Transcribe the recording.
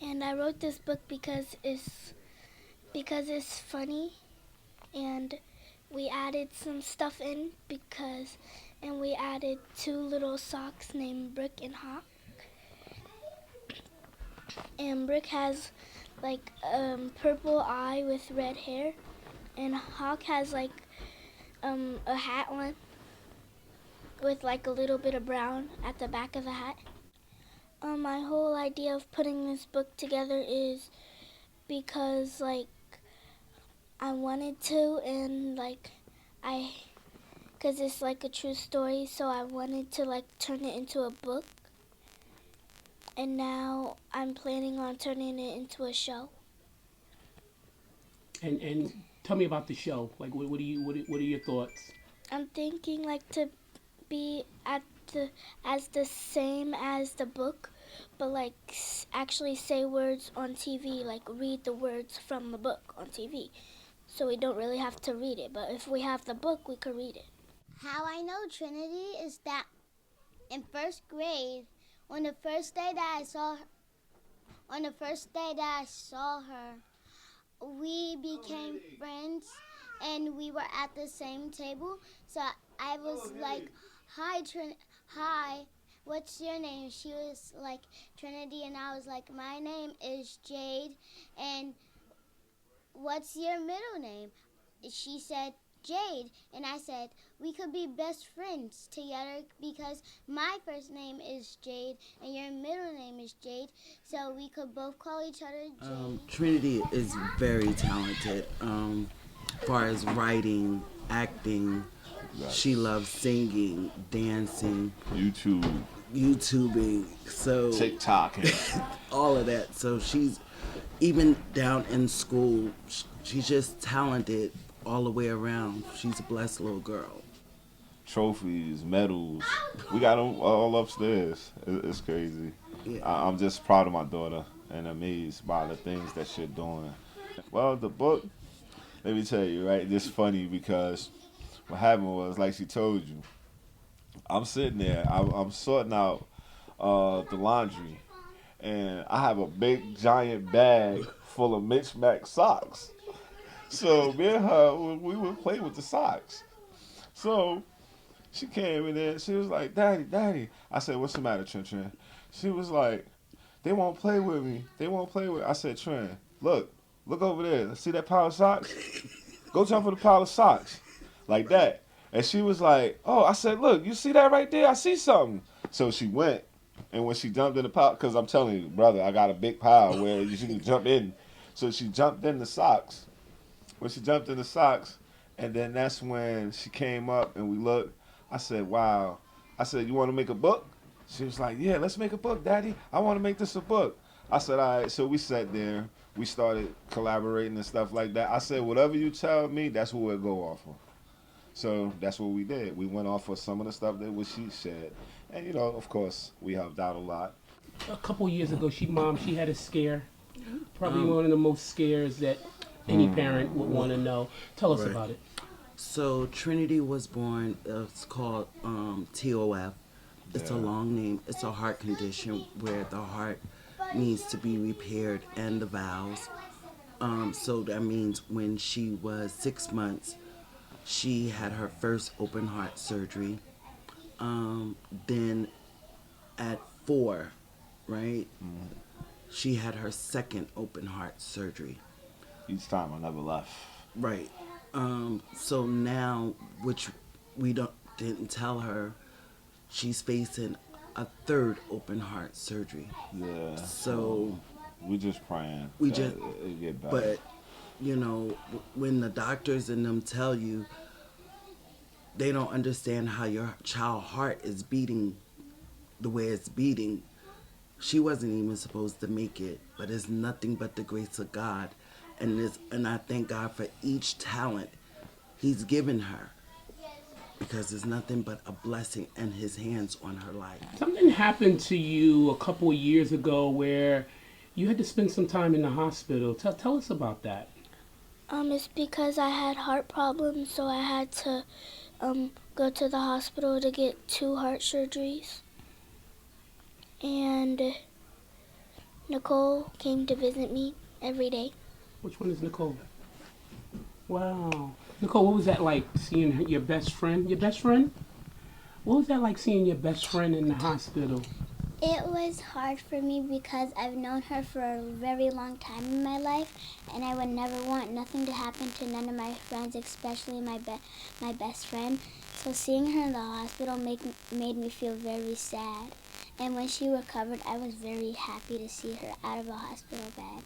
And I wrote this book because it's funny, and we added some stuff in and we added 2 little socks named Brick and Hawk. And Brick has like purple eye with red hair, and Hawk has like a hat on with like a little bit of brown at the back of the hat. My whole idea of putting this book together is because like I wanted to, and like because it's like a true story, so I wanted to like turn it into a book. And now I'm planning on turning it into a show. And tell me about the show. Like, what are your thoughts? I'm thinking like to be as the same as the book, but like actually say words on TV, like read the words from the book on TV. So we don't really have to read it, but if we have the book, we could read it. How I know Trinity is that in first grade, on the first day that I saw her, we became friends, and we were at the same table. So I was like, hi, what's your name? She was like, Trinity, and I was like, my name is Jade, and what's your middle name? She said, Jade, and I said, we could be best friends together because my first name is Jade and your middle name is Jade, so we could both call each other Jade. Trinity is very talented. As far as writing, acting, she loves singing, dancing, YouTubing, so TikTok, all of that. So she's even down in school. She's just talented all the way around. She's a blessed little girl. Trophies, medals, we got them all upstairs. It's crazy. Yeah. I'm just proud of my daughter and amazed by the things that she's doing. Well, the book, let me tell you, right? It's funny because what happened was, like she told you, I'm sitting there, I'm sorting out the laundry, and I have a big giant bag full of Mitch Mac socks. So me and her, we would play with the socks. So she came in there, she was like, Daddy. I said, what's the matter, Trin? She was like, they won't play with me. I said, Trin, look over there. See that pile of socks? Go jump for the pile of socks. Like that. And she was like, oh, I said, look, you see that right there? I see something. So she went, and when she jumped in the pile, because I'm telling you, brother, I got a big pile where you can jump in. So she jumped in the socks. When she jumped in the socks, and then that's when she came up and we looked. I said, wow. I said, you want to make a book? She was like, yeah, let's make a book, Daddy. I want to make this a book. I said, all right. So we sat there. We started collaborating and stuff like that. I said, whatever you tell me, that's what we'll go off of. So that's what we did. We went off of some of the stuff that she said. And, you know, of course, we helped out a lot. A couple years ago, she had a scare. Probably one of the most scares that any parent would want to know. Tell us about it. So Trinity was born, it's called TOF. It's a long name. It's a heart condition where the heart needs to be repaired and the valves. So that means when she was 6 months, she had her first open heart surgery. Then at 4, right, she had her second open heart surgery. Each time I never left. Right. So now, which we didn't tell her, she's facing a third open heart surgery. Yeah. So we just praying. We just it get better. But you know, when the doctors and them tell you, they don't understand how your child's heart is beating the way it's beating. She wasn't even supposed to make it, but it's nothing but the grace of God. And I thank God for each talent He's given her, because it's nothing but a blessing and His hands on her life. Something happened to you a couple of years ago where you had to spend some time in the hospital. Tell us about that. It's because I had heart problems, so I had to go to the hospital to get 2 heart surgeries. And Nicole came to visit me every day. Which one is Nicole? Wow. Nicole, what was that like seeing your best friend? Your best friend? What was that like seeing your best friend in the hospital? It was hard for me because I've known her for a very long time in my life, and I would never want nothing to happen to none of my friends, especially my best friend. So seeing her in the hospital made me feel very sad. And when she recovered, I was very happy to see her out of a hospital bed.